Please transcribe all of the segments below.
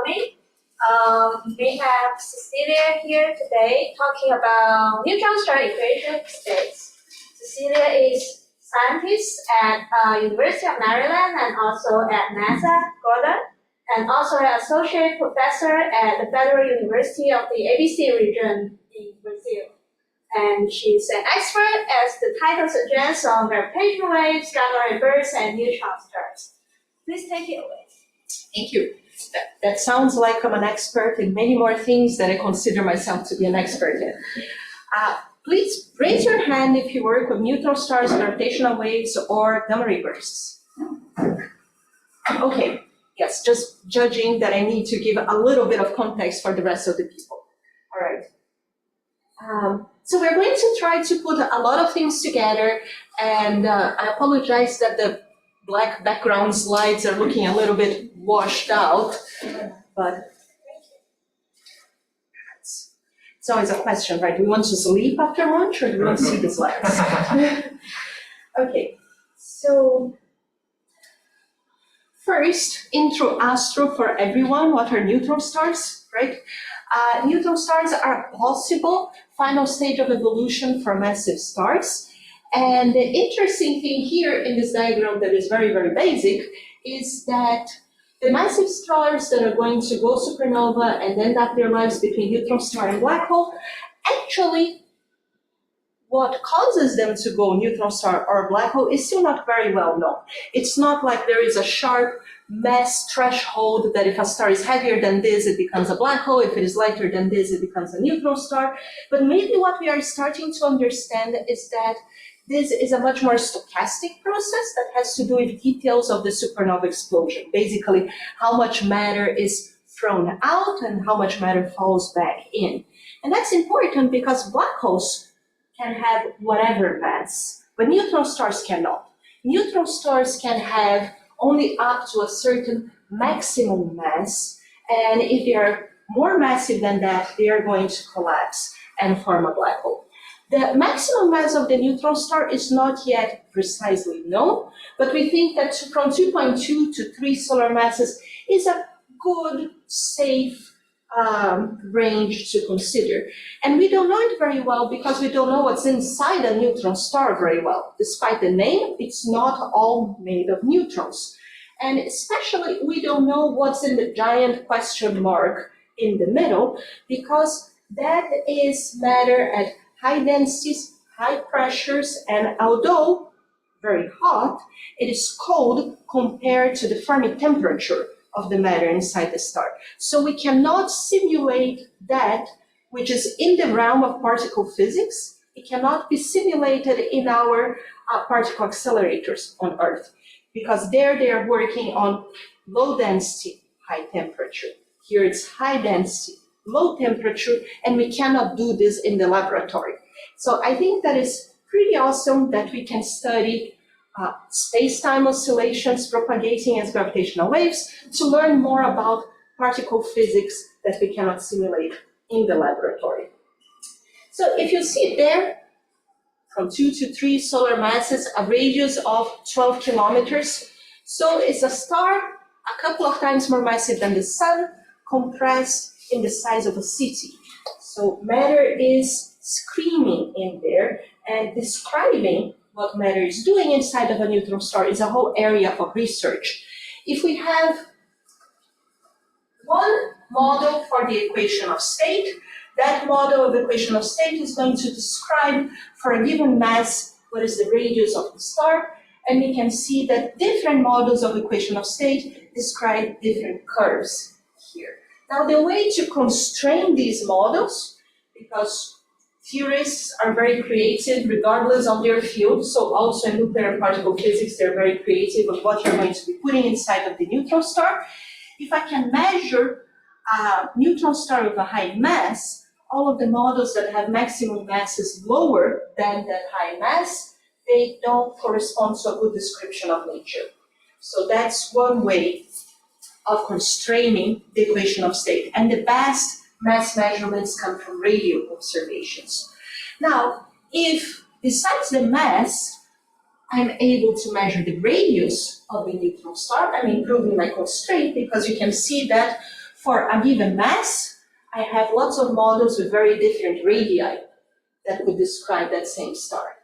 morning. We have Cecilia here today talking about neutron star equation states. Cecilia is scientist at University of Maryland and also at NASA, Gordon, and also an associate professor at the Federal University of the ABC region in Brazil. And she's an expert, as the title suggests, on gravitational waves, gamma ray bursts, and neutron stars. Please take it away. Thank you. That sounds like I'm an expert in many more things that I consider myself to be an expert in. Please raise your hand if you work with neutron stars, gravitational waves, or gamma ray bursts. Okay, yes, just judging that I need to give a little bit of context for the rest of the people. All right. So we're going to try to put a lot of things together, and I apologize that the black background slides are looking a little bit washed out, but it's always a question, right? Do we want to sleep after lunch, or do we want to see the slides? Okay, so first, intro astro for everyone. What are neutron stars, right? Neutron stars are a possible final stage of evolution for massive stars. And the interesting thing here in this diagram that is very, very basic is that the massive stars that are going to go supernova and end up their lives between neutron star and black hole, actually what causes them to go neutron star or black hole is still not very well known. It's not like there is a sharp mass threshold that if a star is heavier than this, it becomes a black hole. If it is lighter than this, it becomes a neutron star. But maybe what we are starting to understand is that this is a much more stochastic process that has to do with details of the supernova explosion. Basically, how much matter is thrown out and how much matter falls back in. And that's important because black holes can have whatever mass, but neutron stars cannot. Neutron stars can have only up to a certain maximum mass, and if they are more massive than that, they are going to collapse and form a black hole. The maximum mass of the neutron star is not yet precisely known, but we think that from 2.2 to 3 solar masses is a good, safe range to consider. And we don't know it very well because we don't know what's inside a neutron star very well. Despite the name, it's not all made of neutrons. And especially, we don't know what's in the giant question mark in the middle, because that is matter at high densities, high pressures, and although very hot, it is cold compared to the Fermi temperature of the matter inside the star. So we cannot simulate that, which is in the realm of particle physics. It cannot be simulated in our particle accelerators on Earth, because there they are working on low density, high temperature. Here it's high density, low temperature, and we cannot do this in the laboratory. So I think that is pretty awesome that we can study space-time oscillations propagating as gravitational waves to learn more about particle physics that we cannot simulate in the laboratory. So if you see there, from 2 to 3 solar masses, a radius of 12 kilometers. So it's a star a couple of times more massive than the sun, compressed in the size of a city. So matter is screaming in there, and describing what matter is doing inside of a neutron star is a whole area of research. If we have one model for the equation of state, that model of equation of state is going to describe for a given mass what is the radius of the star, and we can see that different models of equation of state describe different curves here. Now, the way to constrain these models, because theorists are very creative regardless of their field, so also in nuclear and particle physics, they're very creative of what you're going to be putting inside of the neutron star. If I can measure a neutron star with a high mass, all of the models that have maximum masses lower than that high mass, they don't correspond to a good description of nature. So that's one way of constraining the equation of state. And the best mass measurements come from radio observations. Now, if besides the mass, I'm able to measure the radius of the neutron star, I'm improving my constraint, because you can see that For a given mass, I have lots of models with very different radii that would describe that same star.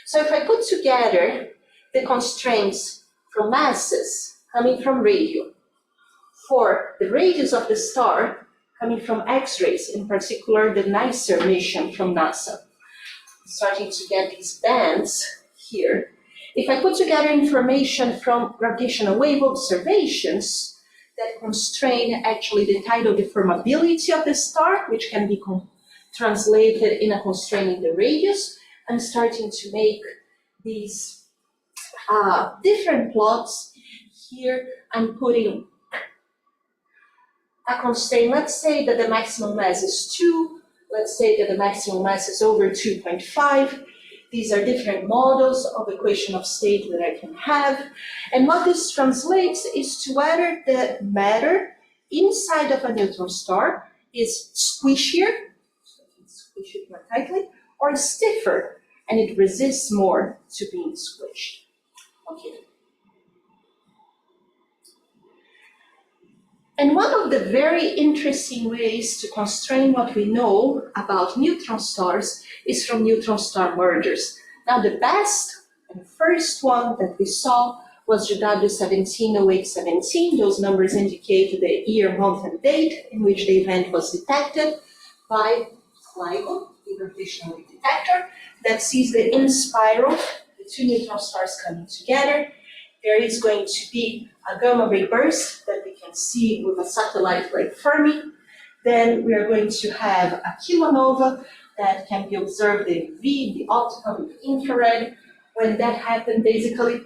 So if I put together the constraints from masses coming from radio, for the radius of the star coming from X-rays, in particular the NICER mission from NASA, starting to get these bands here. If I put together information from gravitational wave observations that constrain actually the tidal deformability of the star, which can be translated in a constraining the radius, I'm starting to make these different plots. Here I'm putting a constraint. Let's say that the maximum mass is 2. Let's say that the maximum mass is over 2.5. These are different models of equation of state that I can have. And what this translates is to whether the matter inside of a neutron star is squishier, so I can squish it more tightly, or stiffer, and it resists more to being squished. Okay. And one of the very interesting ways to constrain what we know about neutron stars is from neutron star mergers. Now, the best and first one that we saw was GW170817. Those numbers indicate the year, month, and date in which the event was detected by LIGO, the gravitational wave detector, that sees the in spiral, the two neutron stars coming together. There is going to be a gamma ray burst that we can see with a satellite like Fermi. Then we are going to have a kilonova that can be observed in UV, the optical, the infrared. When that happened, basically,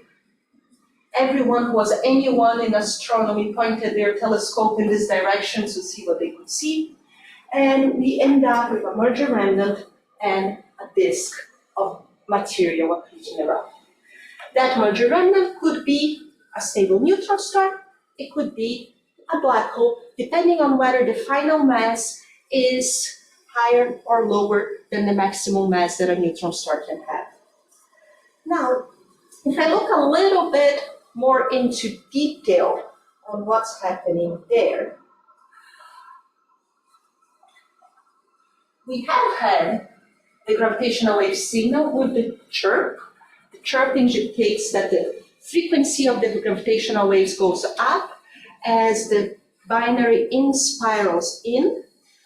everyone who was anyone in astronomy pointed their telescope in this direction to see what they could see. And we end up with a merger remnant and a disk of material accreting around. That merger remnant could be a stable neutron star, it could be a black hole, depending on whether the final mass is higher or lower than the maximum mass that a neutron star can have. Now, if I look a little bit more into detail on what's happening there, we have had the gravitational wave signal with the chirp. The chirp indicates that the frequency of the gravitational waves goes up as the binary in spirals in.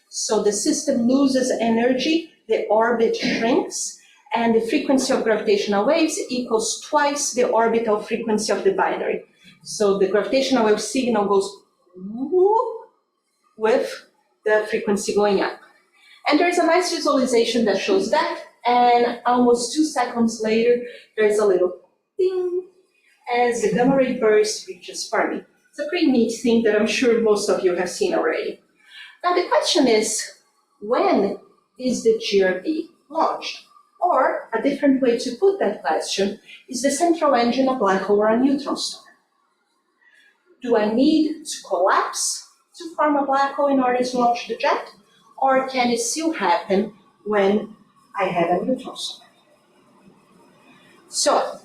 So the system loses energy, the orbit shrinks, and the frequency of gravitational waves equals twice the orbital frequency of the binary. So the gravitational wave signal goes with the frequency going up. And there's a nice visualization that shows that, and almost 2 seconds later, there's a little ding as the gamma ray burst reaches Fermi. It's a pretty neat thing that I'm sure most of you have seen already. Now the question is, when is the GRB launched? Or a different way to put that question is the central engine a black hole or a neutron star. Do I need to collapse to form a black hole in order to launch the jet? Or can it still happen when I have a neutron star? So,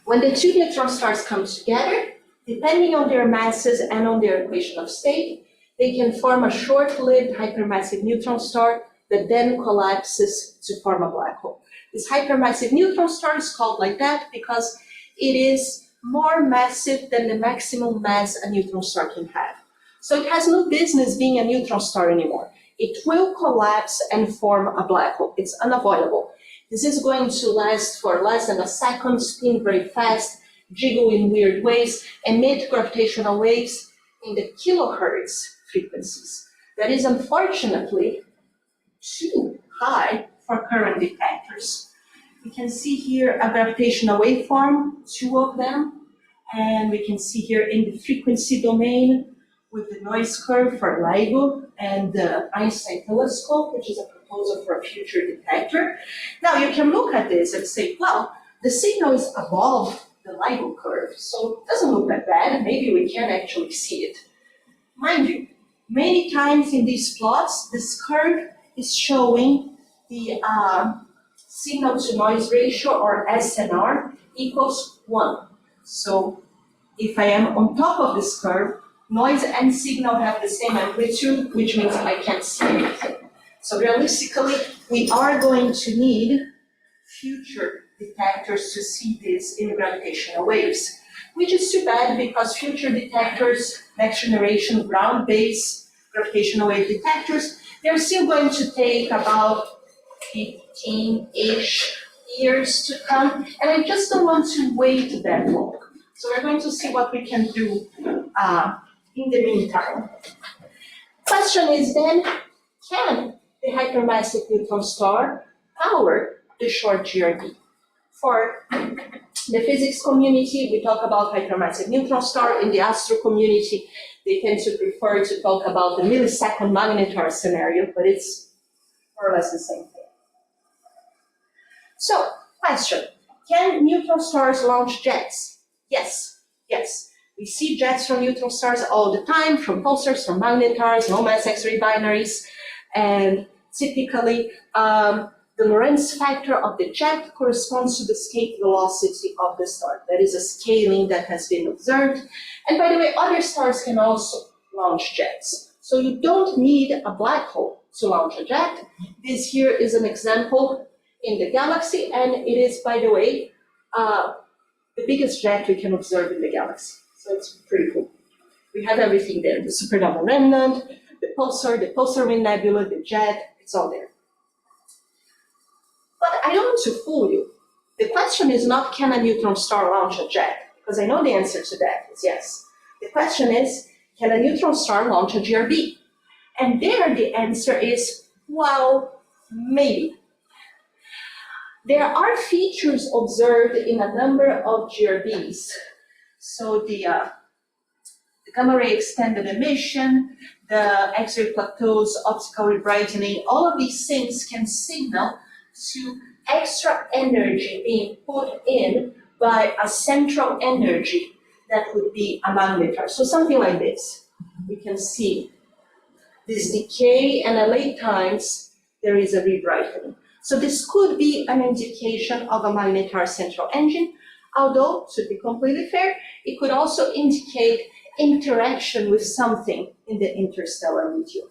when the two neutron stars come together, depending on their masses and on their equation of state, they can form a short-lived hypermassive neutron star that then collapses to form a black hole. This hypermassive neutron star is called like that because it is more massive than the maximum mass a neutron star can have. So it has no business being a neutron star anymore. It will collapse and form a black hole. It's unavoidable. This is going to last for less than a second, spin very fast, jiggle in weird ways, emit gravitational waves in the kilohertz frequencies. That is unfortunately too high for current detectors. We can see here a gravitational waveform, 2 of them, and we can see here in the frequency domain with the noise curve for LIGO and the Einstein telescope, which is a proposal for a future detector. Now you can look at this and say, well, the signal is above the LIGO curve, so it doesn't look that bad, maybe we can actually see it. Mind you, many times in these plots, this curve is showing the signal to noise ratio, or SNR, equals 1. So if I am on top of this curve, noise and signal have the same amplitude, which means I can't see anything. So realistically, we are going to need future detectors to see this in gravitational waves, which is too bad because future detectors, next generation ground-based gravitational wave detectors, they're still going to take about 15-ish years to come, and I just don't want to wait that long. So we're going to see what we can do in the meantime. Question is then, can the hypermassive neutron star power the short GRB? For the physics community, we talk about hypermassive neutron star. In the astro community, they tend to prefer to talk about the millisecond magnetar scenario, but it's more or less the same thing. So, question, can neutron stars launch jets? Yes, yes. We see jets from neutron stars all the time, from pulsars, from magnetars, low mass X-ray binaries, and typically the Lorentz factor of the jet corresponds to the escape velocity of the star. That is a scaling that has been observed. And by the way, other stars can also launch jets. So you don't need a black hole to launch a jet. This here is an example in the galaxy, and it is, by the way, the biggest jet we can observe in the galaxy. So it's pretty cool. We have everything there, the supernova remnant, the pulsar ring nebula, the jet, it's all there. But I don't want to fool you. The question is not, can a neutron star launch a jet? Because I know the answer to that is yes. The question is, can a neutron star launch a GRB? And there the answer is, well, maybe. There are features observed in a number of GRBs. So the gamma ray extended emission, the X-ray plateaus, optical rebrightening, all of these things can signal to extra energy being put in by a central energy that would be a magnetar. So something like this. We can see this decay, and at late times there is a rebrightening. So this could be an indication of a magnetar central engine, although, to be completely fair, it could also indicate interaction with something in the interstellar medium.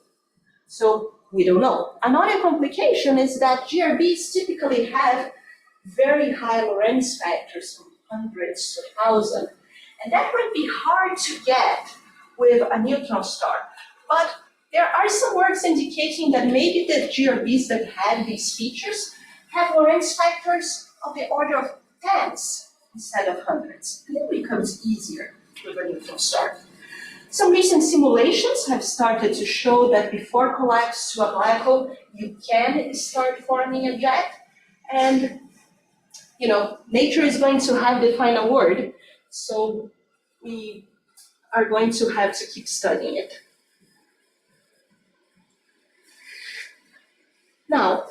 So we don't know. Another complication is that GRBs typically have very high Lorentz factors, from hundreds to 1,000, and that might be hard to get with a neutron star. But there are some works indicating that maybe the GRBs that had these features have Lorentz factors of the order of tens instead of hundreds. And it becomes easier with a neutron star. Some recent simulations have started to show that before collapse to a black hole, you can start forming a jet. And, you know, nature is going to have the final word. So we are going to have to keep studying it. Now,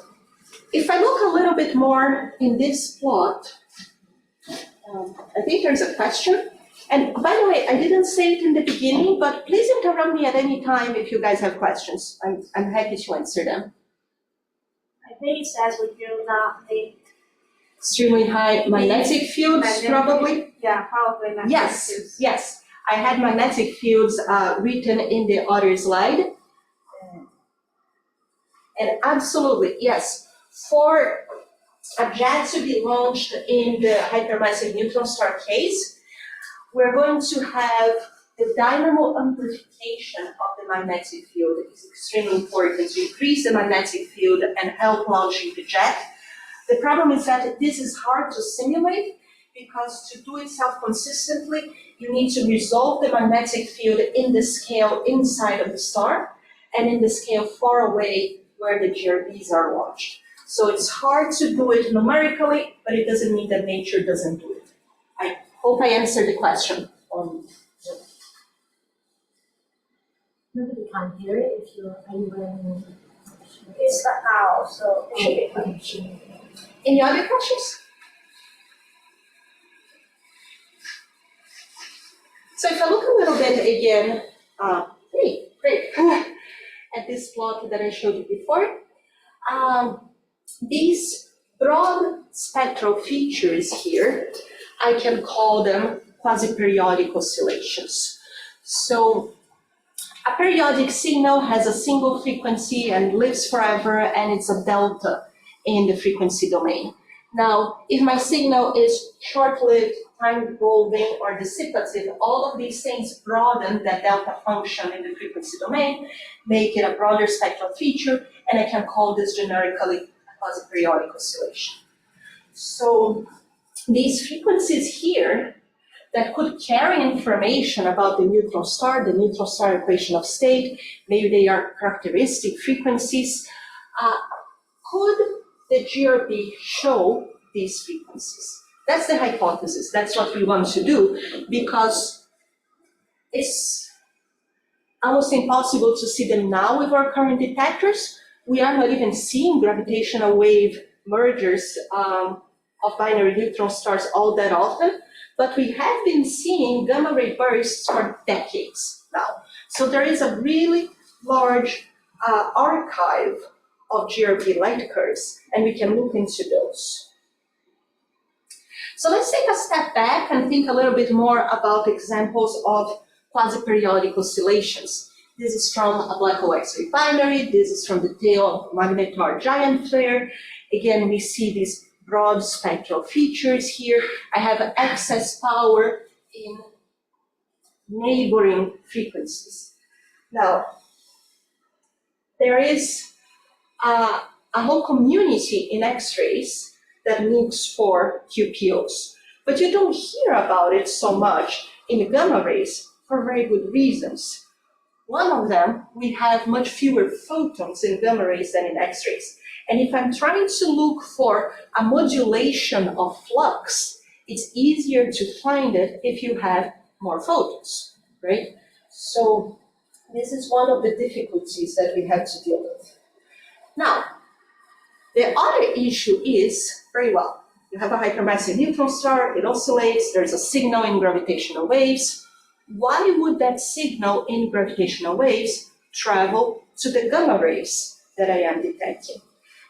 if I look a little bit more in this plot, I think there's a question. And by the way, I didn't say it in the beginning, but please interrupt me at any time if you guys have questions. I'm happy to answer them. I think it says we do not need Extremely high magnetic fields, probably? Yeah, probably magnetic Yes, fields. yes. I had magnetic fields written in the other slide. And absolutely, yes. For a jet to be launched in the hypermassive neutron star case, we're going to have the dynamo amplification of the magnetic field. It's extremely important to increase the magnetic field and help launching the jet. The problem is that this is hard to simulate because to do it self-consistently, you need to resolve the magnetic field in the scale inside of the star and in the scale far away where the GRBs are launched. So it's hard to do it numerically, but it doesn't mean that nature doesn't do it. I hope I answered the question. Nobody can hear it if you're anywhere. It's an owl, so it should be fine. Any other questions? So if I look a little bit again, great, at this plot that I showed you before, these broad spectral features here, I can call them quasi-periodic oscillations. So a periodic signal has a single frequency and lives forever, and it's a delta in the frequency domain. Now, if my signal is short-lived, time-evolving, or dissipative, all of these things broaden that delta function in the frequency domain, make it a broader spectral feature, and I can call this generically a quasi-periodic oscillation. So these frequencies here that could carry information about the neutron star equation of state, maybe they are characteristic frequencies. Could the GRB show these frequencies? That's the hypothesis. That's what we want to do, because it's almost impossible to see them now with our current detectors. We are not even seeing gravitational wave mergers of binary neutron stars all that often, but we have been seeing gamma ray bursts for decades now. So there is a really large archive of GRB light curves, and we can look into those. So let's take a step back and think a little bit more about examples of quasi-periodic oscillations. This is from a black hole X-ray binary. This is from the tail of magnetar giant flare. Again, we see these broad spectral features here. I have excess power in neighboring frequencies. Now, there is a whole community in X-rays that looks for QPOs, but you don't hear about it so much in gamma rays for very good reasons. One of them, we have much fewer photons in gamma rays than in X-rays. And if I'm trying to look for a modulation of flux, it's easier to find it if you have more photons, right? So this is one of the difficulties that we have to deal with. Now, the other issue is, very well, you have a hypermassive neutron star, it oscillates, there's a signal in gravitational waves. Why would that signal in gravitational waves travel to the gamma rays that I am detecting?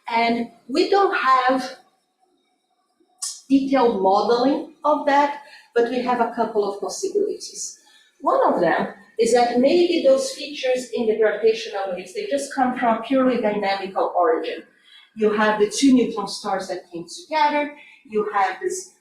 And we don't have detailed modeling of that, but we have a couple of possibilities. One of them is that maybe those features in the gravitational waves, they just come from a purely dynamical origin. You have the two neutron stars that came together, you have this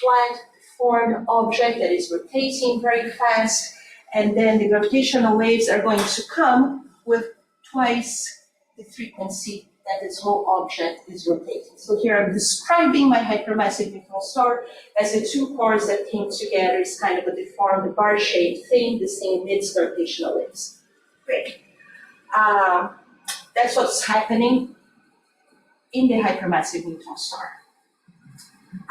flat formed object that is rotating very fast, and then the gravitational waves are going to come with twice the frequency that this whole object is rotating. So here I'm describing my hypermassive neutron star as the two cores that came together is kind of a deformed bar-shaped thing. This thing emits gravitational waves. Great. That's what's happening in the hypermassive neutron star.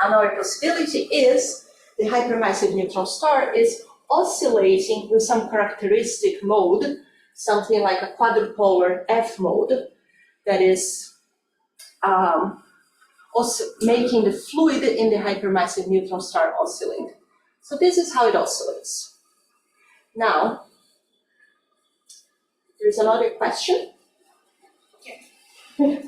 Another possibility is the hypermassive neutron star is oscillating with some characteristic mode, something like a quadrupolar F mode, that is also making the fluid in the hypermassive neutron star oscillate. So this is how it oscillates. Now, there's another question. Okay.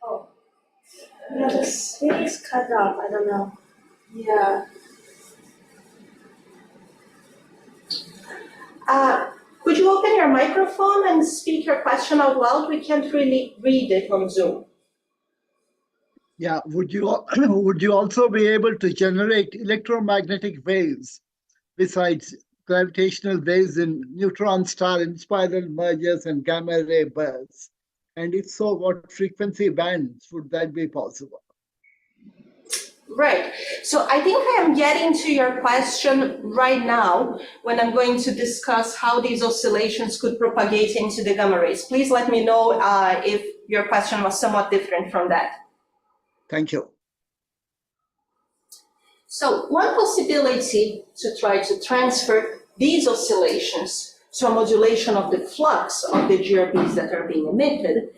Oh, Yeah, the screen is cut off. I don't know. yeah. Could you open your microphone and speak your question out loud? We can't really read it on Zoom. Yeah, would you also be able to generate electromagnetic waves besides gravitational waves in neutron star inspiral mergers and gamma ray bursts? And if so, what frequency bands would that be possible? Right. So I think I am getting to your question right now when I'm going to discuss how these oscillations could propagate into the gamma rays. Please let me know if your question was somewhat different from that. Thank you. So one possibility to try to transfer these oscillations to a modulation of the flux of the GRBs that are being emitted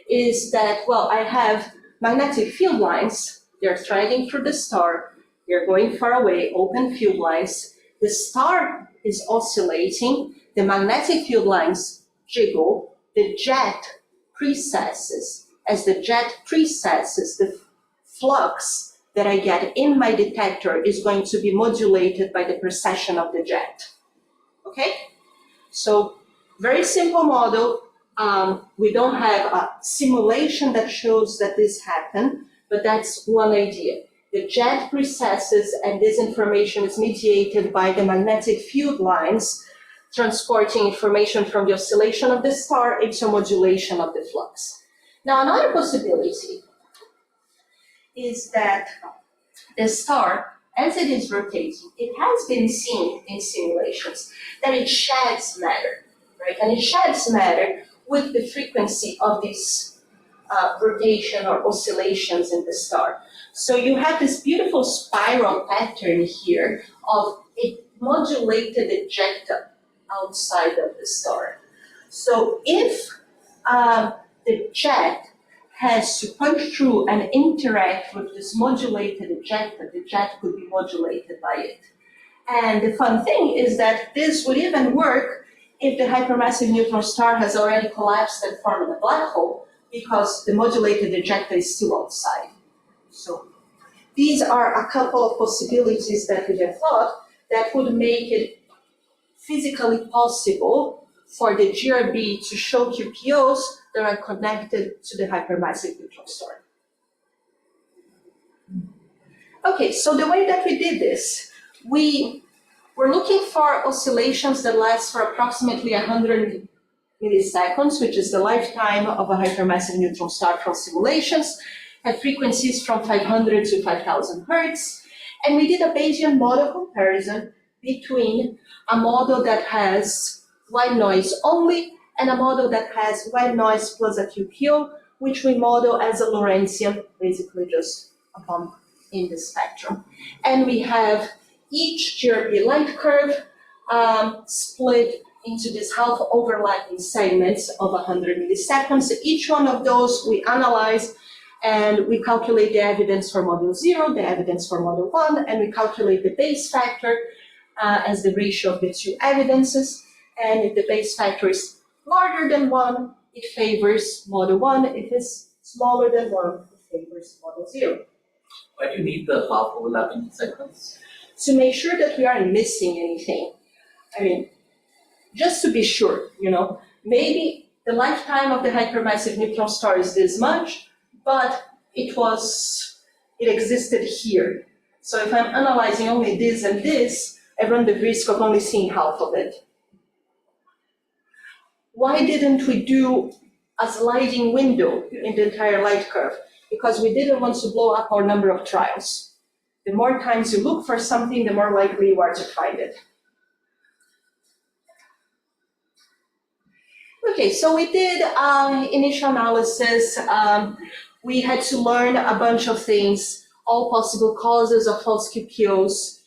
is that, well, I have magnetic field lines. They're threading through the star, they're going far away, open field lines. The star is oscillating, the magnetic field lines jiggle, the jet precesses. As the jet precesses, the flux that I get in my detector is going to be modulated by the precession of the jet. Okay? So very simple model. We don't have a simulation that shows that this happened, but that's one idea. The jet precesses, and this information is mediated by the magnetic field lines transporting information from the oscillation of the star into modulation of the flux. Now, another possibility is that the star, as it is rotating, it has been seen in simulations that it sheds matter, right? And it sheds matter with the frequency of this rotation or oscillations in the star. So you have this beautiful spiral pattern here of a modulated ejecta outside of the star. So if the jet has to punch through and interact with this modulated ejecta, the jet could be modulated by it. And the fun thing is that this would even work if the hypermassive neutron star has already collapsed and formed a black hole, because the modulated ejecta is still outside. So these are a couple of possibilities that we have thought that would make it physically possible for the GRB to show QPOs that are connected to the hypermassive neutron star. Okay, so the way that we did this, we were looking for oscillations that last for approximately 100 milliseconds, which is the lifetime of a hypermassive neutron star from simulations, have frequencies from 500 to 5,000 hertz. And we did a Bayesian model comparison between a model that has white noise only and a model that has white noise plus a QPO, which we model as a Lorentzian, basically just a bump in the spectrum. And we have each GRB light curve split into these half overlapping segments of 100 milliseconds. Each one of those we analyze, and we calculate the evidence for model 0, the evidence for model 1, and we calculate the base factor as the ratio of the two evidences. And if the base factor is larger than 1, it favors model 1. If it's smaller than 1, it favors model 0. Why do you need the half overlapping segments? To make sure that we aren't missing anything. I mean, just to be sure, maybe the lifetime of the hypermassive neutron star is this much, but it existed here. So if I'm analyzing only this and this, I run the risk of only seeing half of it. Why didn't we do a sliding window in the entire light curve? Because we didn't want to blow up our number of trials. The more times you look for something, the more likely you are to find it. Okay, so we did initial analysis. We had to learn a bunch of things, all possible causes of false QPOs.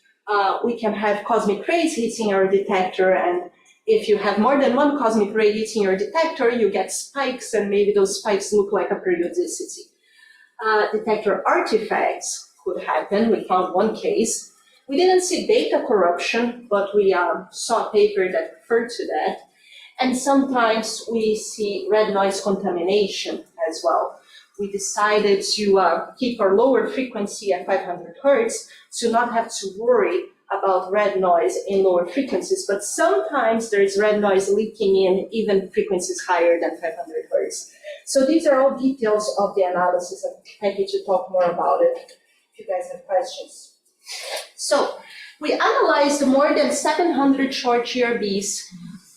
We can have cosmic rays hitting our detector, and if you have more than one cosmic ray hitting your detector, you get spikes, and maybe those spikes look like a periodicity. Detector artifacts could happen. We found one case. We didn't see data corruption, but we saw a paper that referred to that. And sometimes we see red noise contamination as well. We decided to keep our lower frequency at 500 hertz to not have to worry about red noise in lower frequencies, but sometimes there is red noise leaking in even frequencies higher than 500 hertz. So these are all details of the analysis. I'm happy to talk more about it if you guys have questions. So we analyzed more than 700 short GRBs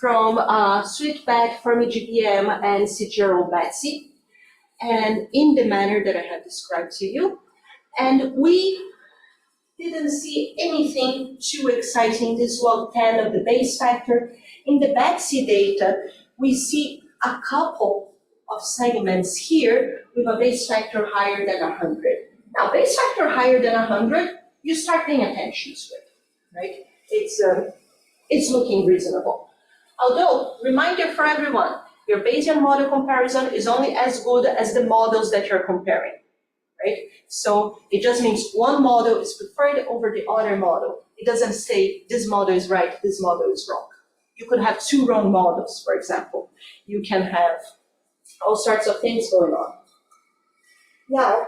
from Sweetback, FermiGBM, and CGRO-BETSY, and in the manner that I have described to you. And we didn't see anything too exciting. This was 10 of the base factor. In the BETSY data, we see a couple of segments here with a base factor higher than 100. Now, base factor higher than 100, you start paying attention to it, right? It's looking reasonable. Although, reminder for everyone, your Bayesian model comparison is only as good as the models that you're comparing, right? So it just means one model is preferred over the other model. It doesn't say this model is right, this model is wrong. You could have two wrong models, for example. You can have all sorts of things going on. Now,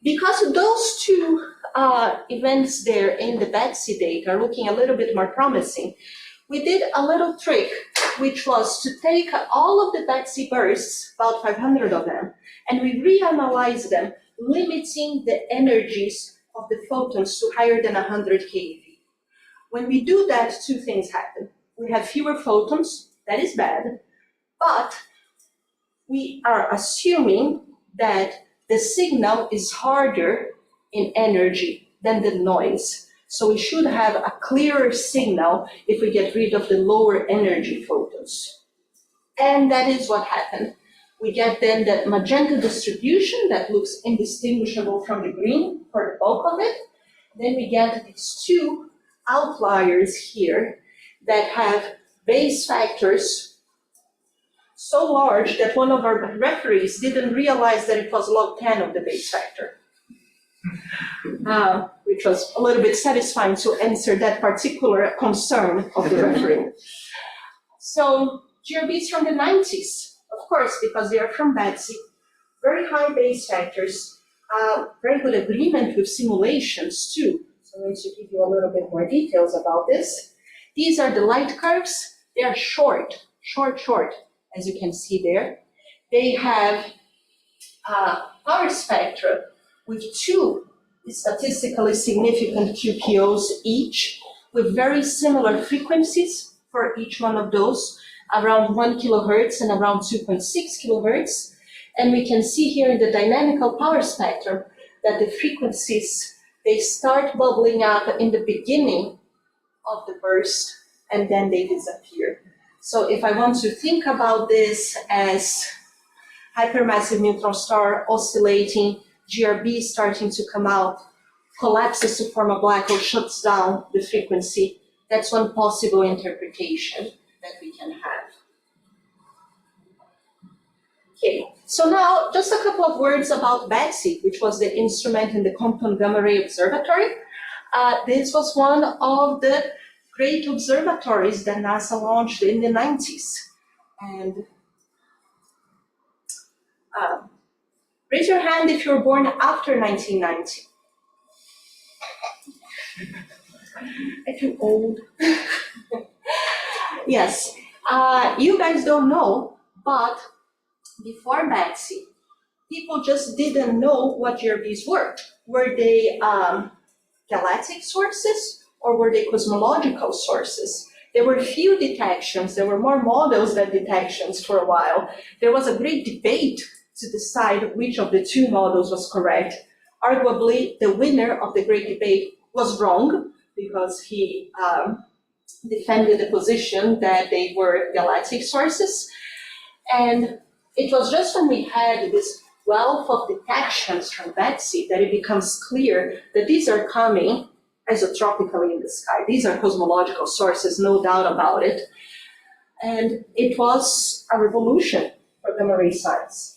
Because those two events there in the Betsy data are looking a little bit more promising, we did a little trick, which was to take all of the Betsy bursts, about 500 of them, and we reanalyzed them, limiting the energies of the photons to higher than 100 keV. When we do that, two things happen. We have fewer photons, that is bad, but we are assuming that the signal is harder in energy than the noise. So we should have a clearer signal if we get rid of the lower energy photons. And that is what happened. We get then that magenta distribution that looks indistinguishable from the green for the bulk of it. Then we get these two outliers here that have base factors so large that one of our referees didn't realize that it was log 10 of the base factor, which was a little bit satisfying to answer that particular concern of the referee. So GRBs from the 90s, of course, because they are from Betsy, very high base factors, very good agreement with simulations too. So I'm going to give you a little bit more details about this. These are the light curves. They are short, as you can see there. They have power spectra with two statistically significant QPOs each, with very similar frequencies for each one of those, around 1 kilohertz and around 2.6 kilohertz. And we can see here in the dynamical power spectrum that the frequencies, they start bubbling up in the beginning of the burst, and then they disappear. So if I want to think about this as hypermassive neutron star oscillating, GRB starting to come out, collapses to form a black hole, shuts down the frequency, that's one possible interpretation that we can have. Okay, so now just a couple of words about Betsy, which was the instrument in the Compton Gamma Ray Observatory. This was one of the great observatories that NASA launched in the 90s. And raise your hand if you were born after 1990. I feel old. Yes, you guys don't know, but before Betsy, people just didn't know what GRBs were. Were they galactic sources or were they cosmological sources? There were few detections. There were more models than detections for a while. There was a great debate to decide which of the two models was correct. Arguably, the winner of the great debate was wrong because he defended the position that they were galactic sources. And it was just when we had this wealth of detections from Betsy that it becomes clear that these are coming isotropically in the sky. These are cosmological sources, no doubt about it. And it was a revolution for gamma ray science.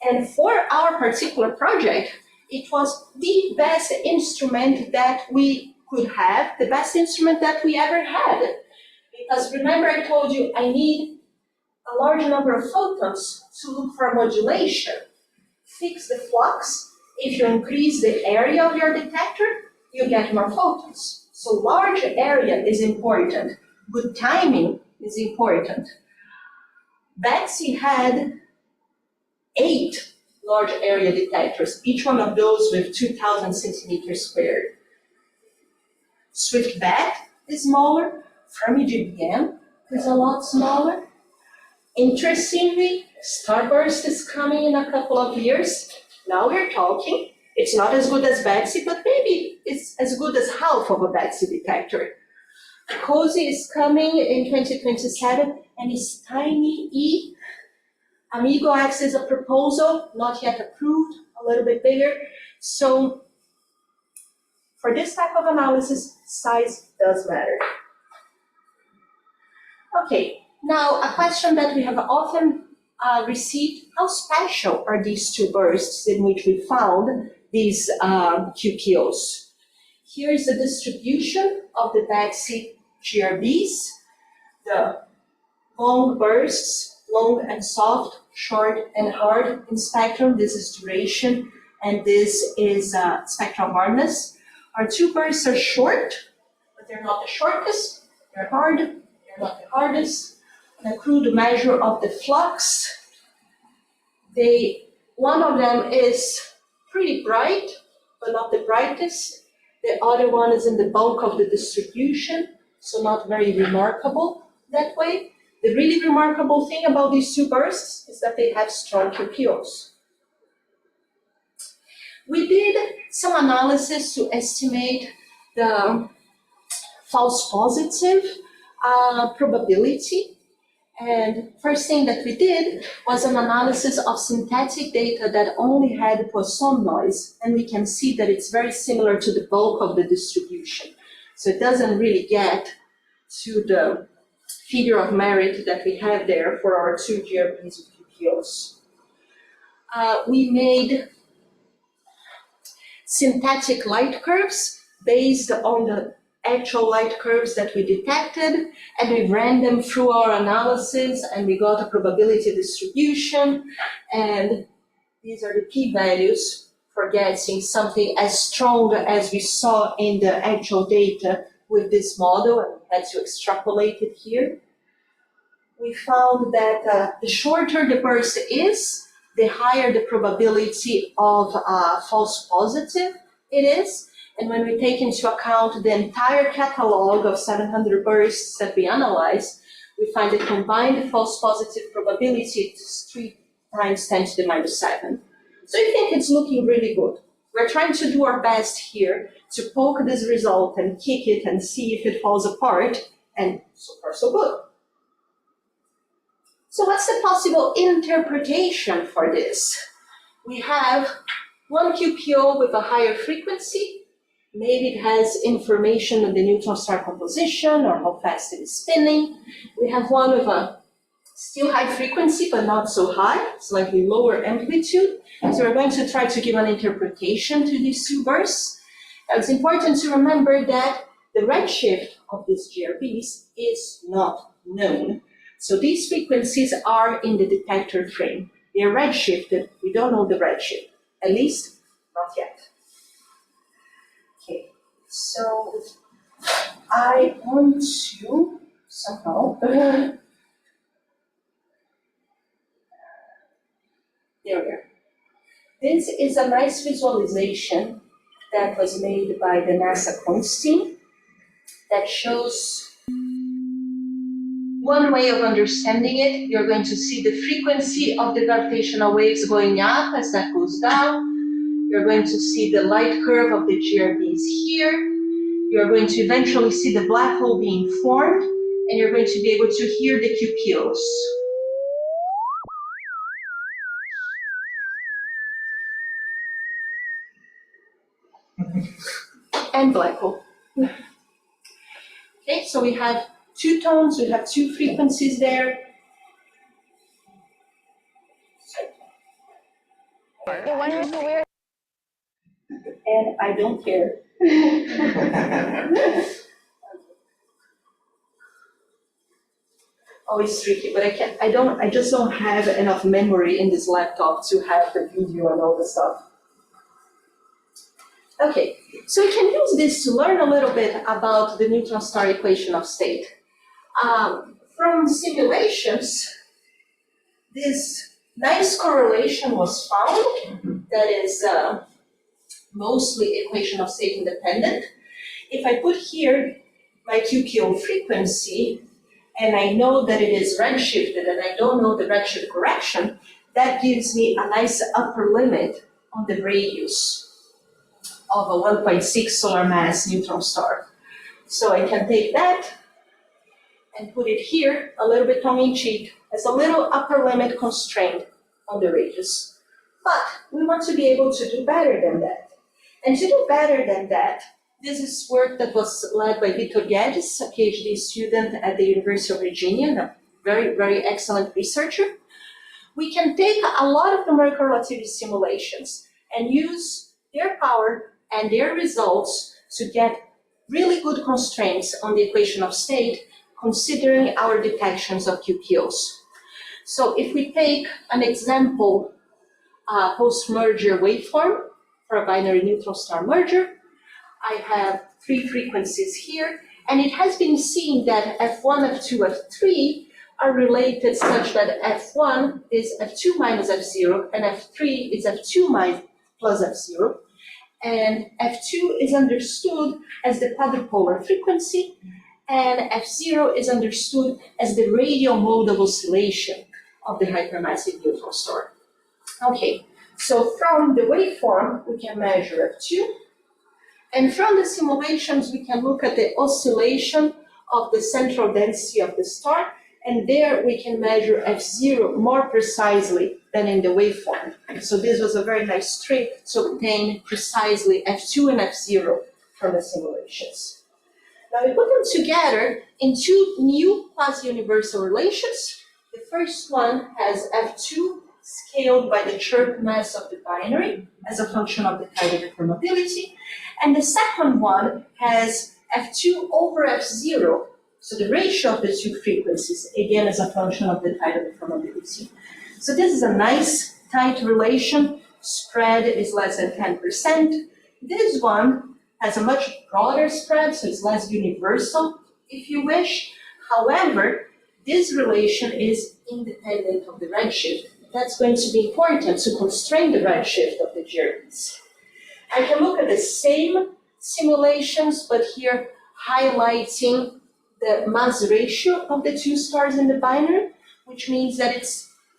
And for our particular project, it was the best instrument that we could have, the best instrument that we ever had. Because remember I told you I need a large number of photons to look for modulation. Fix the flux. If you increase the area of your detector, you get more photons. So large area is important. Good timing is important. Betsy had 8 large area detectors, each one of those with 2,000 centimeters squared. Swift-BET is smaller. Fermi-GBM is a lot smaller. Interestingly, Starburst is coming in a couple of years. Now we're talking. It's not as good as Betsy, but maybe it's as good as half of a Betsy detector. COSY is coming in 2027, and it's tiny E. Amigo X is a proposal, not yet approved, a little bit bigger. So for this type of analysis, size does matter. Okay, now a question that we have often received, how special are these two bursts in which we found these QPOs? Here's the distribution of the Betsy GRBs, the long bursts, long and soft, short and hard in spectrum. This is duration and this is spectral hardness. Our two bursts are short, but they're not the shortest. They're hard, they're not the hardest. A crude measure of the flux. One of them is pretty bright, but not the brightest. The other one is in the bulk of the distribution, so not very remarkable that way. The really remarkable thing about these two bursts is that they have strong QPOs. We did some analysis to estimate the false positive probability. And first thing that we did was an analysis of synthetic data that only had Poisson noise, and we can see that it's very similar to the bulk of the distribution. So it doesn't really get to the figure of merit that we have there for our two GRPs with QPOs. We made synthetic light curves based on the actual light curves that we detected, and we ran them through our analysis, and we got a probability distribution, and these are the p-values for getting something as strong as we saw in the actual data with this model, and we had to extrapolate it here. We found that the shorter the burst is, the higher the probability of false positive it is. And when we take into account the entire catalog of 700 bursts that we analyzed, we find the combined false positive probability is 3 times 10 to the minus 7. So I think it's looking really good. We're trying to do our best here to poke this result and kick it and see if it falls apart, and so far so good. So what's the possible interpretation for this? We have one QPO with a higher frequency. Maybe it has information on the neutron star composition or how fast it is spinning. We have one with a still high frequency, but not so high, slightly lower amplitude. So we're going to try to give an interpretation to these two bursts. Now it's important to remember that the redshift of these GRBs is not known. So these frequencies are in the detector frame. They are redshifted. We don't know the redshift, at least not yet. Okay, so I want to somehow, there we are. This is a nice visualization that was made by the NASA Constraining that shows one way of understanding it. You're going to see the frequency of the gravitational waves going up as that goes down. You're going to see the light curve of the GRBs here. You're going to eventually see the black hole being formed, and you're going to be able to hear the QPOs. And black hole. Okay, so we have two tones, we have two frequencies there. And I don't care. Always tricky, but I just don't have enough memory in this laptop to have the video and all the stuff. Okay, so we can use this to learn a little bit about the neutron star equation of state. From simulations, this nice correlation was found that is mostly equation of state independent. If I put here my QPO frequency, and I know that it is redshifted, and I don't know the redshift correction, that gives me a nice upper limit on the radius of a 1.6 solar mass neutron star. So I can take that and put it here, a little bit tongue-in-cheek, as a little upper limit constraint on the radius. But we want to be able to do better than that. And to do better than that, this is work that was led by Vitor Guedes, a PhD student at the University of Virginia, a very, very excellent researcher. We can take a lot of numerical relativity simulations and use their power and their results to get really good constraints on the equation of state, considering our detections of QPOs. So if we take an example post-merger waveform, for a binary neutron star merger. I have 3 frequencies here, and it has been seen that F1, F2, F3 are related such that F1 is F2 minus F0, and F3 is F2 plus F0. And F2 is understood as the quadrupolar frequency, and F0 is understood as the radial mode of oscillation of the hypermassive neutron star. Okay, so from the waveform, we can measure F2, and from the simulations, we can look at the oscillation of the central density of the star, and there we can measure F0 more precisely than in the waveform. So this was a very nice trick to obtain precisely F2 and F0 from the simulations. Now we put them together in 2 new quasi-universal relations. The first one has F2 scaled by the chirp mass of the binary as a function of the tidal deformability, and the second one has F2 over F0, so the ratio of the 2 frequencies, again as a function of the tidal deformability. So this is a nice tight relation. Spread is less than 10%. This one has a much broader spread, so it's less universal, if you wish. However, this relation is independent of the redshift. That's going to be important to constrain the redshift of the GRBs. I can look at the same simulations, but here highlighting the mass ratio of the 2 stars in the binary, which means that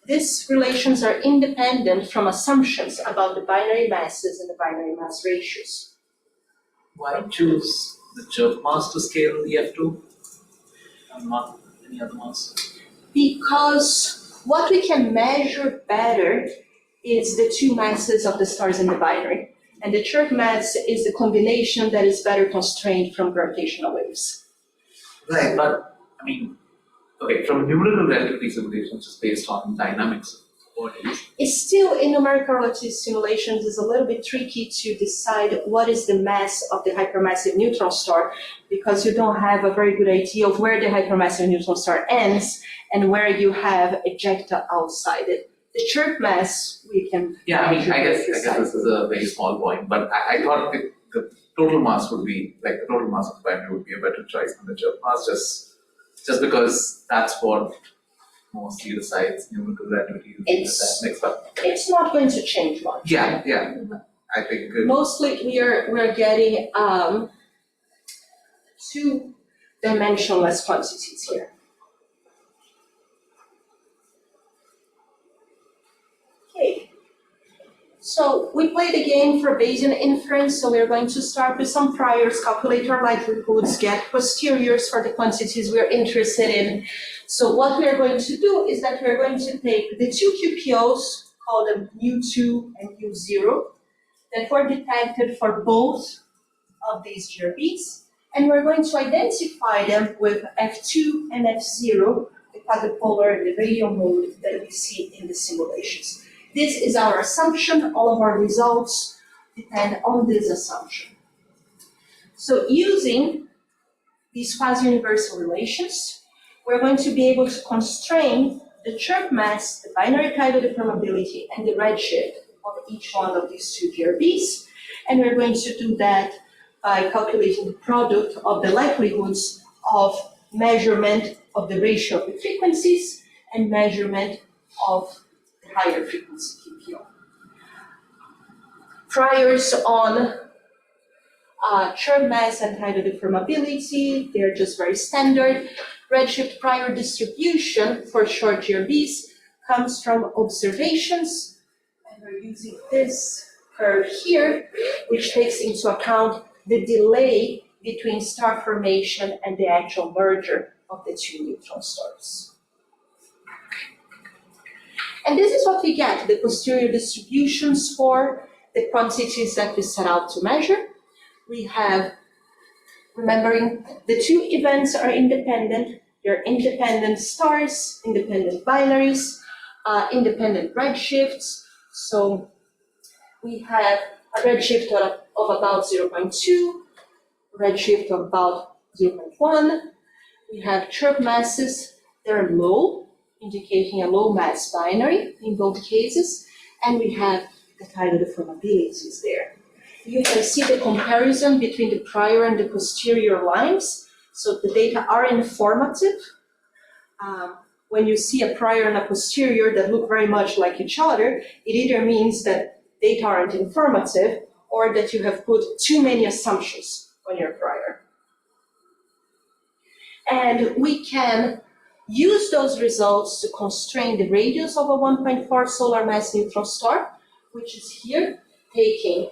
these relations are independent from assumptions about the binary masses and the binary mass ratios. Why choose the chirp mass to scale the F2 and not any other mass? Because what we can measure better is the 2 masses of the stars in the binary. And the chirp mass is the combination that is better constrained from gravitational waves. Right, but I mean, okay, from numerical relativity simulations, just based on dynamics of bodies. It's still, in numerical relativity simulations, is a little bit tricky to decide what is the mass of the hypermassive neutron star, because you don't have a very good idea of where the hypermassive neutron star ends and where you have ejecta outside it. The chirp mass, we can Yeah, measure I guess precisely. this is a very small point, but I thought the total mass would be, like the total mass of the binary would be a better choice than the chirp mass, just because that's what mostly decides numerical relativity It's- mixed up. It's not going to change much. Yeah, I think Mostly we are getting 2 dimensionless quantities here. Okay. So we played a game for Bayesian inference, so we're going to start with some priors, calculate our likelihoods, get posteriors for the quantities we're interested in. So what we are going to do is that we're going to take the 2 QPOs, call them U2 and U0, that were detected for both of these GRBs, and we're going to identify them with F2 and F0, the quadrupolar and the radial mode that we see in the simulations. This is our assumption. All of our results depend on this assumption. So using these quasi-universal relations, we're going to be able to constrain the chirp mass, the binary tidal deformability, and the redshift of each one of these 2 GRBs. And we're going to do that by calculating the product of the likelihoods of measurement of the ratio of the frequencies and measurement of the higher frequency QPO. Priors on chirp mass and tidal deformability, they're just very standard. Redshift prior distribution for short GRBs comes from observations, and we're using this curve here, which takes into account the delay between star formation and the actual merger of the 2 neutron stars. And this is what we get, the posterior distributions for the quantities that we set out to measure. We have, remembering the 2 events are independent. They're independent stars, independent binaries, independent redshifts. So we have a redshift of about 0.2, redshift of about 0.1. We have chirp masses, they're low, indicating a low mass binary in both cases. And we have the tidal deformabilities there. you can see the comparison between the prior and the posterior lines. So the data are informative. When you see a prior and a posterior that look very much like each other, it either means that data aren't informative or that you have put too many assumptions on your prior. And we can use those results to constrain the radius of a 1.4 solar mass neutron star, which is here, taking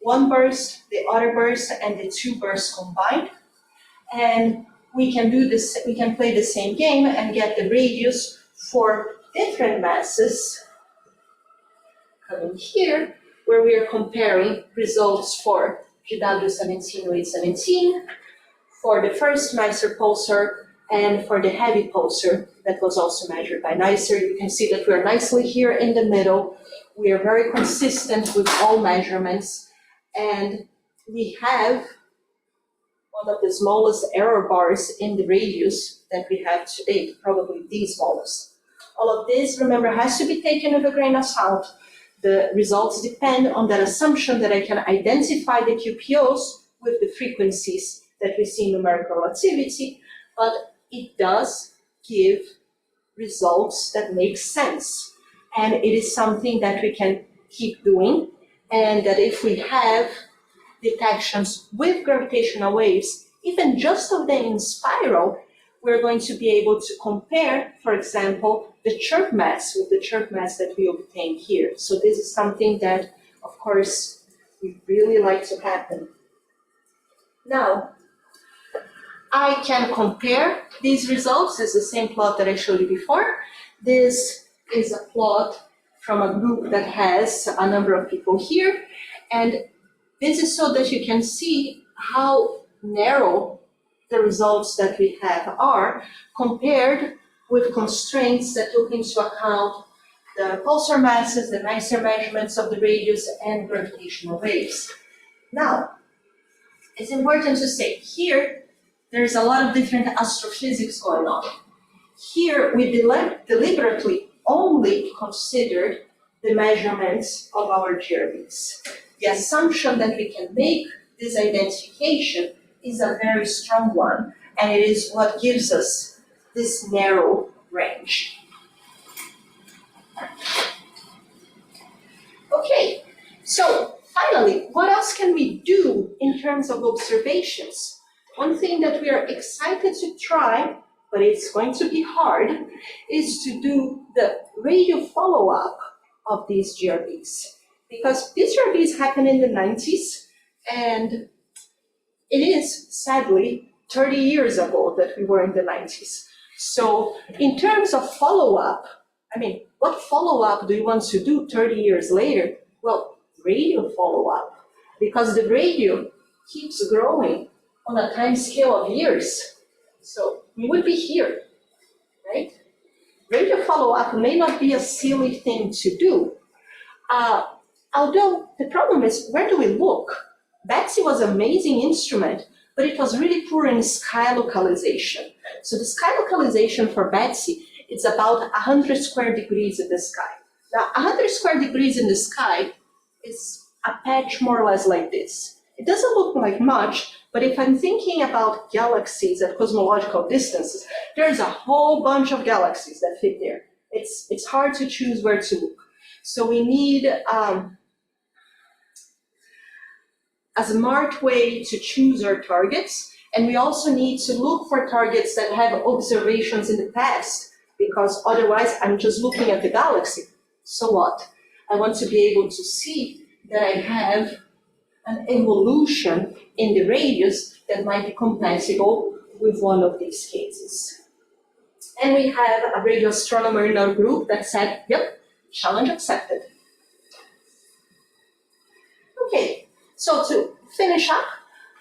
one burst, the other burst, and the two bursts combined. And we can do this, we can play the same game and get the radius for different masses coming here, where we are comparing results for GW170817, for the first nicer pulsar, and for the heavy pulsar that was also measured by nicer. You can see that we're nicely here in the middle. We are very consistent with all measurements, and we have one of the smallest error bars in the radius that we have to date, probably the smallest. All of this, remember, has to be taken with a grain of salt. The results depend on that assumption that I can identify the QPOs with the frequencies that we see in numerical relativity, but it does give results that make sense. And it is something that we can keep doing, and that if we have detections with gravitational waves, even just of them in spiral, we're going to be able to compare, for example, the chirp mass with the chirp mass that we obtain here. So this is something that, of course, we really like to happen. Now, I can compare these results. It's the same plot that I showed you before. This is a plot from a group that has a number of people here, and this is so that you can see how narrow the results that we have are compared with constraints that took into account the pulsar masses, the nicer measurements of the radius, and gravitational waves. Now, it's important to say here, there's a lot of different astrophysics going on. Here, we deliberately only considered the measurements of our GRBs. The assumption that we can make this identification is a very strong one, and it is what gives us this narrow range. Okay, so finally, what else can we do in terms of observations? One thing that we are excited to try, but it's going to be hard, is to do the radio follow-up of these GRBs. Because these GRBs happened in the 90s, and it is, sadly, 30 years ago that we were in the 90s. So in terms of follow-up, I mean, what follow-up do you want to do 30 years later? Well, radio follow-up, because the radio keeps growing on a time scale of years. So we would be here, right? Radio follow-up may not be a silly thing to do. Although the problem is, where do we look? BETSI was an amazing instrument, but it was really poor in sky localization. So the sky localization for BETSI, it's about 100 square degrees in the sky. Now, 100 square degrees in the sky is a patch more or less like this. It doesn't look like much, but if I'm thinking about galaxies at cosmological distances, there's a whole bunch of galaxies that fit there. It's hard to choose where to look. So we need a smart way to choose our targets, and we also need to look for targets that have observations in the past, because otherwise I'm just looking at the galaxy. So what? I want to be able to see that I have an evolution in the radius that might be compatible with one of these cases. And we have a radio astronomer in our group that said, yep, challenge accepted. Okay, so to finish up,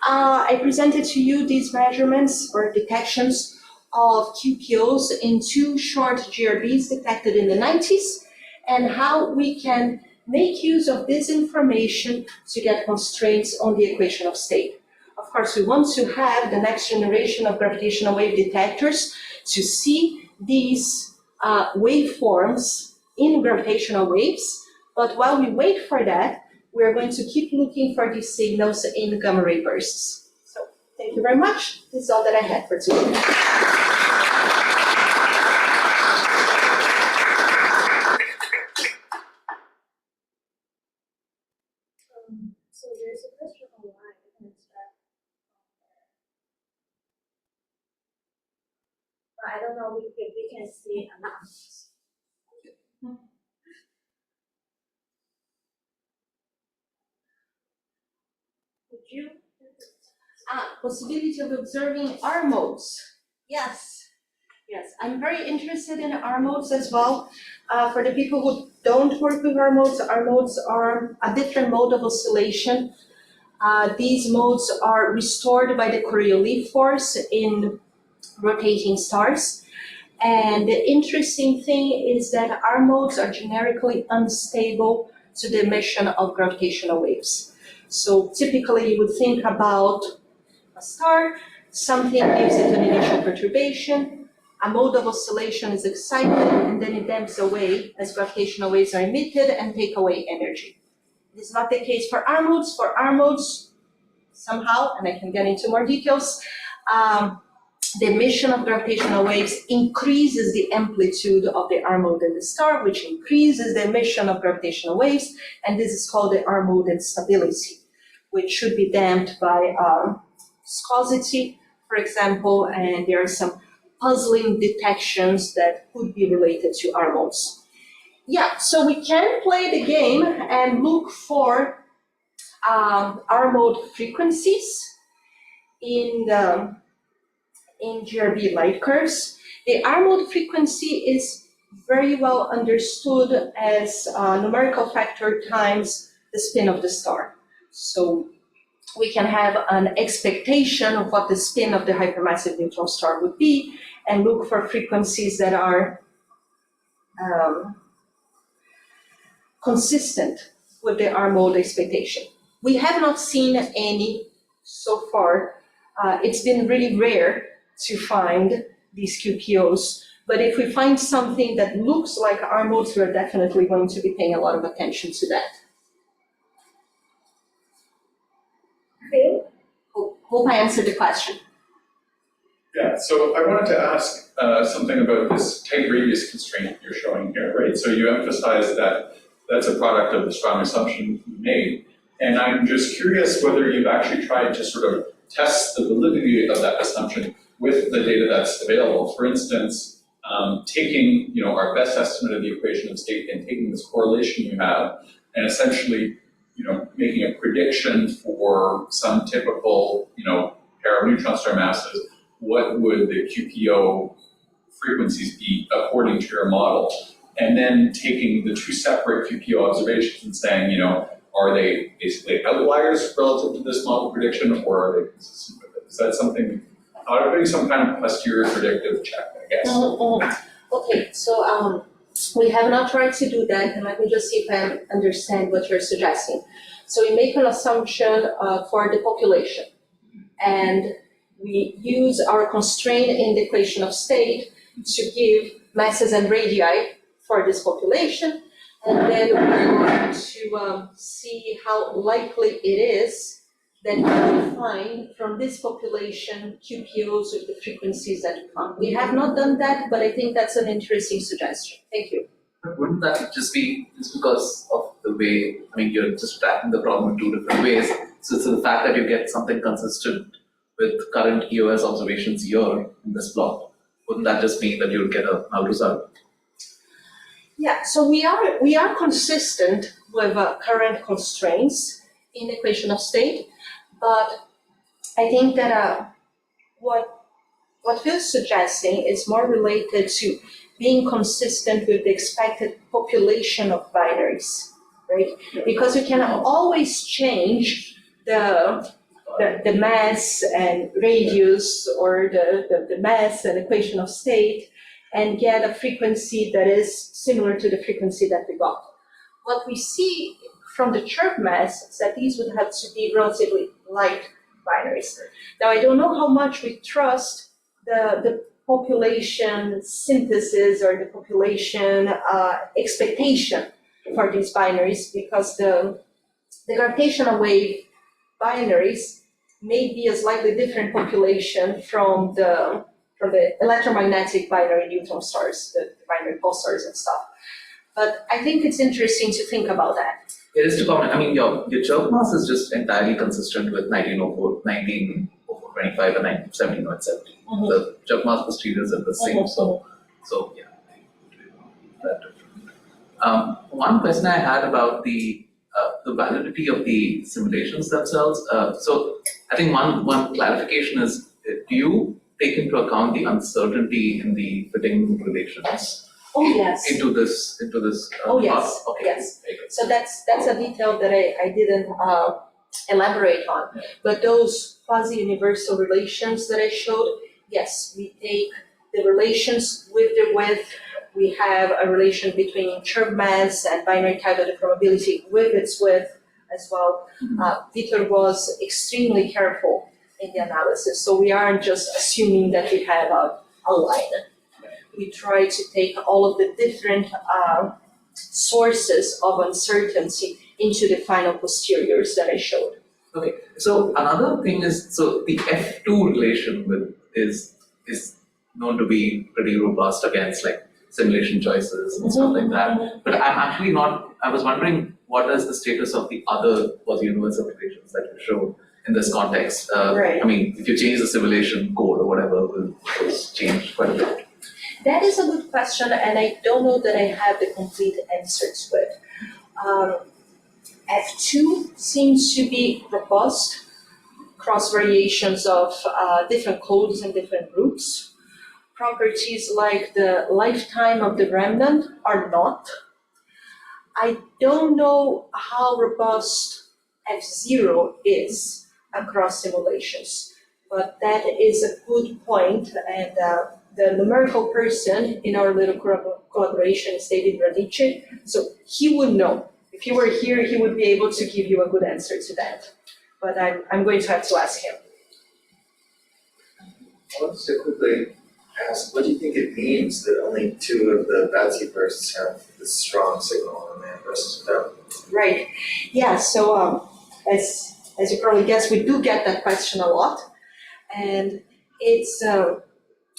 I presented to you these measurements or detections of QPOs in two short GRBs detected in the 90s, and how we can make use of this information to get constraints on the equation of state. Of course, we want to have the next generation of gravitational wave detectors to see these waveforms in gravitational waves, But while we wait for that, we're going to keep looking for these signals in gamma ray bursts. So thank you very much. This is all that I had for today. So there's a question online. I can start from there. But I don't know if we can see it or not. Would you? Possibility of observing R modes. Yes, I'm very interested in R modes as well. For the people who don't work with R modes are a different mode of oscillation. These modes are restored by the Coriolis force in rotating stars. And the interesting thing is that R modes are generically unstable to the emission of gravitational waves. So typically you would think about a star, something gives it an initial perturbation, a mode of oscillation is excited, and then it damps away as gravitational waves are emitted and take away energy. It is not the case for R modes. For R modes, somehow, and I can get into more details, the emission of gravitational waves increases the amplitude of the R mode in the star, which increases the emission of gravitational waves, and this is called the R mode instability, which should be damped by viscosity, for example, and there are some puzzling detections that could be related to R modes. Yeah, so we can play the game and look for R mode frequencies in GRB light curves. The R mode frequency is very well understood as numerical factor times the spin of the star. So we can have an expectation of what the spin of the hypermassive neutron star would be and look for frequencies that are consistent with the R mode expectation. We have not seen any so far. It's been really rare to find these QPOs, but if we find something that looks like R modes, we're definitely going to be paying a lot of attention to that. Hope I answered the question. Yeah, so I wanted to ask something about this tight radius constraint you're showing here, right? So you emphasize that that's a product of the strong assumption you made. And I'm just curious whether you've actually tried to sort of test the validity of that assumption with the data that's available. For instance, taking our best estimate of the equation of state and taking this correlation you have and essentially making a prediction for some typical pair of neutron star masses, what would the QPO frequencies be according to your model? And then taking the two separate QPO observations and saying, are they basically outliers relative to this model prediction, or are they consistent with it? Is that something, doing some kind of posterior predictive check, I guess? Okay, so we have not tried to do that, and let me just see if I understand what you're suggesting. So we make an assumption for the population, and we use our constraint in the equation of state to give masses and radii for this population, and then we want to see how likely it is that we will find from this population QPOs with the frequencies that we found. We have not done that, but I think that's an interesting suggestion. Thank you. But wouldn't that just be just because of the way, you're just tracking the problem in two different ways. So the fact that you get something consistent with current EOS observations here in this plot, wouldn't that just mean that you'll get a null result? Yeah, so we are consistent with current constraints in the equation of state, but I think that what Phil's suggesting is more related to being consistent with the expected population of binaries, right? Because you can always change the mass and radius, or the mass and equation of state, and get a frequency that is similar to the frequency that we got. What we see from the chirp mass is that these would have to be relatively light binaries. Now, I don't know how much we trust the population synthesis or the population expectation for these binaries because the gravitational wave binaries may be a slightly different population from the electromagnetic binary neutron stars, the binary pulsars and stuff. But I think it's interesting to think about that. It is to comment, I mean, your chirp mass is just entirely consistent with 1904, 25, and 1770. The chirp mass posteriors are the same, so yeah. One question I had about the validity of the simulations themselves. So I think one clarification is, do you take into account the uncertainty in the fitting relations? Oh, yes. Into this. Oh, yes. Part? Okay. Yes. Very good. So that's a detail that I didn't elaborate on. Yeah. But those quasi-universal relations that I showed, yes, we take the relations with the width. We have a relation between chirp mass and binary tidal deformability with its width as well. Peter was extremely careful in the analysis, so we aren't just assuming that we have a line. We try to take all of the different sources of uncertainty into the final posteriors that I showed. Okay, so another thing is, so the F2 relation is known to be pretty robust against like simulation choices and stuff like that. But I'm actually not, I was wondering what is the status of the other quasi-universal relations that you showed in this context? Right. I mean, if you change the simulation code or whatever, will change quite a bit. That is a good question, and I don't know that I have the complete answer to it. F2 seems to be robust, cross variations of different codes and different groups. Properties like the lifetime of the remnant are not. I don't know how robust F0 is across simulations, but that is a good point, and the numerical person in our little collaboration is David Radice, so he would know. If he were here, he would be able to give you a good answer to that, but I'm going to have to ask him. I want to quickly ask, what do you think it means that only two of the Batsy bursts have this strong signal and the bursts without? Right, yeah, so as you probably guess, we do get that question a lot, and it's,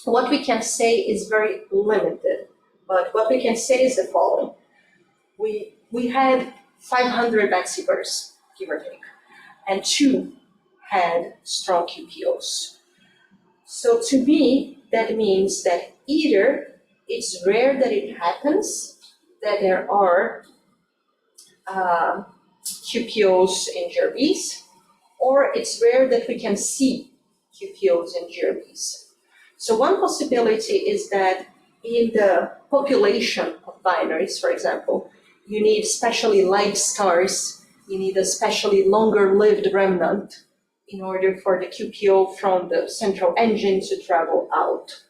what we can say is very limited, but what we can say is the following. We had 500 Batsy bursts, give or take, and 2 had strong QPOs. So to me, that means that either it's rare that it happens, that there are QPOs in GRBs, or it's rare that we can see QPOs in GRBs. So one possibility is that in the population of binaries, for example, you need especially light stars, you need a especially longer-lived remnant in order for the QPO from the central engine to travel out.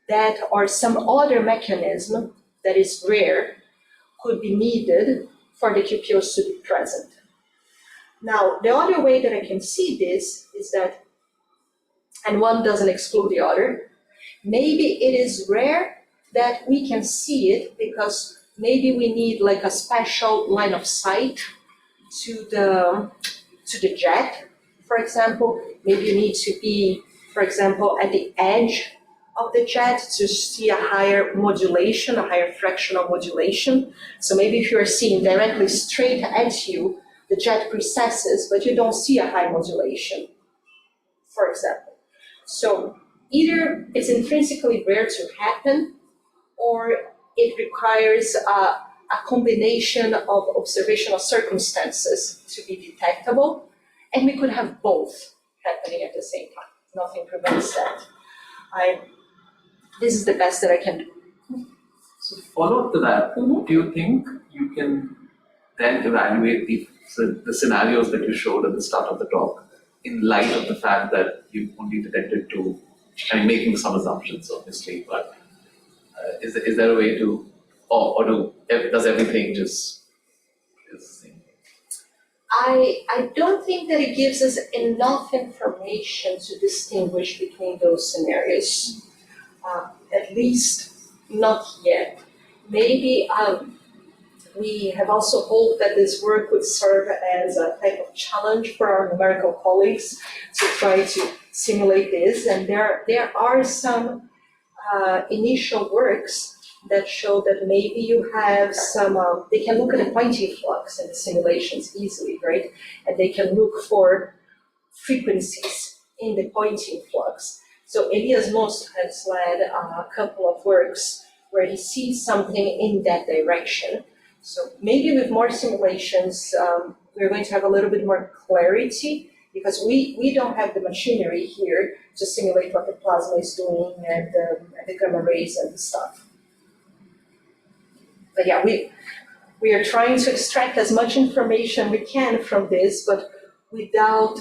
That or some other mechanism that is rare could be needed for the QPOs to be present. Now, the other way that I can see this is that, and one doesn't exclude the other, maybe it is rare that we can see it because maybe we need like a special line of sight to the jet, for example. Maybe you need to be, for example, at the edge of the jet to see a higher modulation, a higher fractional modulation. So maybe if you're seeing directly straight at you, the jet precesses, but you don't see a high modulation, for example. So either it's intrinsically rare to happen, or it requires a combination of observational circumstances to be detectable, and we could have both happening at the same time. Nothing prevents that. This is the best that I can do. So follow up to that, do you think you can then evaluate the scenarios that you showed at the start of the talk in light of the fact that you've only detected 2, I mean, making some assumptions obviously, but is there a way to, or does everything just is the same? I don't think that it gives us enough information to distinguish between those scenarios, at least not yet. Maybe we have also hoped that this work would serve as a type of challenge for our numerical colleagues to try to simulate this. And there are some initial works that show that maybe you have some, they can look at the Poynting flux in the simulations easily, right? And they can look for frequencies in the Poynting flux. So Elias Most has led a couple of works where he sees something in that direction. So maybe with more simulations, we're going to have a little bit more clarity, because we don't have the machinery here to simulate what the plasma is doing and the gamma rays and stuff. But yeah, we are trying to extract as much information we can from this, but without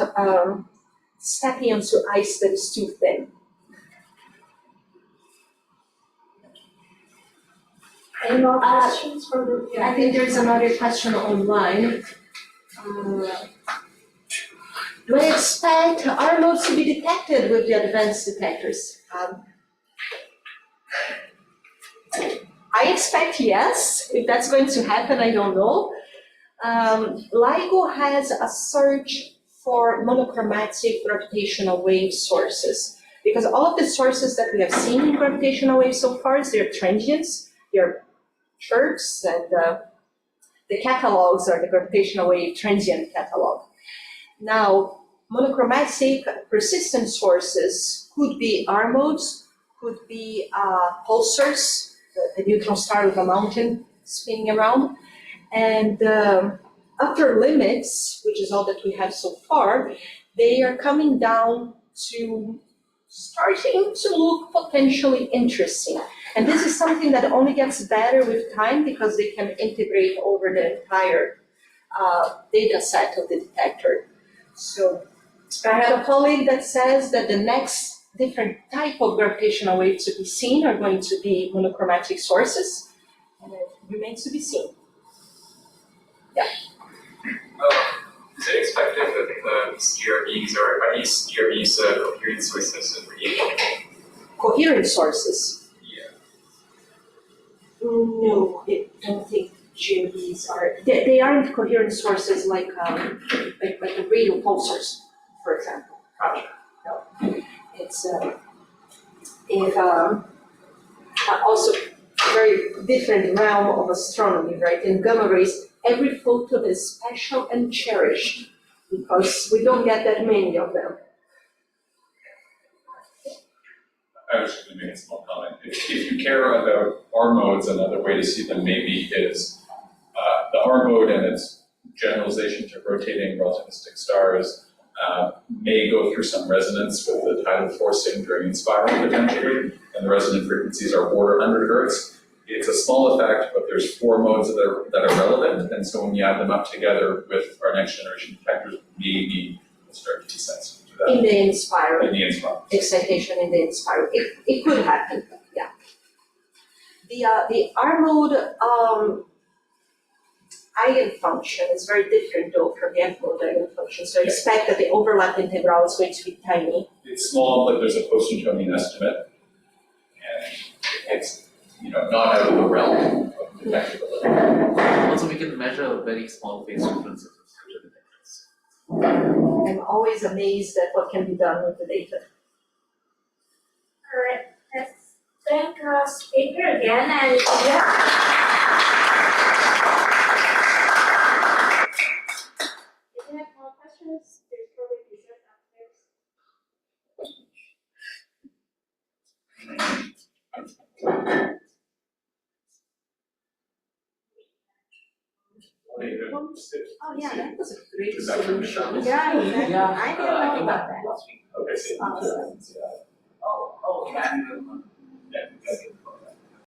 stepping onto ice that is too thin. Any more questions from the? I think there's another question online. Do I expect R modes to be detected with the advanced detectors? I expect yes. If that's going to happen, I don't know. LIGO has a search for monochromatic gravitational wave sources, because all of the sources that we have seen in gravitational waves so far, they're transients, they're chirps, and the catalogs are the gravitational wave transient catalog. Now, monochromatic persistent sources could be R modes, could be pulsars, the neutron star with a mountain spinning around, and upper limits, which is all that we have so far, they are coming down to starting to look potentially interesting. And this is something that only gets better with time, because they can integrate over the entire data set of the detector. So I have a colleague that says that the next different type of gravitational waves to be seen are going to be monochromatic sources, and it remains to be seen. Yeah. Is it expected that these GRBs are these GRBs coherent sources of radiation? Coherent sources? Yeah. No, I don't think GRBs are. They aren't coherent sources like the radio pulsars, for example. No, it's also very different realm of astronomy, right? In gamma rays, every photon is special and cherished because we don't get that many of them. I was just going to make a small comment. If you care about R modes, another way to see them maybe is the R mode and its generalization to rotating relativistic stars may go through some resonance with the tidal forcing during inspiral potentially, and the resonant frequencies are order 100 Hertz. It's a small effect, but there's 4 modes that are relevant, and so when you add them up together with our next generation detectors, maybe we'll start to see sense to that. In the inspiral. In the inspiral. Excitation in the inspiral. It could happen, yeah. The R mode eigenfunction is very different though from the F mode eigenfunction. So I expect that the overlap integral is going to be tiny. It's small, but there's a post-Newtonian estimate, and it's not out of the realm of detectability. Also, we can measure very small phase differences with future detectors. I'm always amazed at what can be done with the data. All right, let's thank our speaker again, and if you have more questions, there's probably dessert upstairs. Oh yeah, that was a great Is that from solution. Michelle? Yeah, exactly. Yeah, I didn't I know think about that. last week. Okay, so Awesome. yeah. Oh, yeah. Yeah.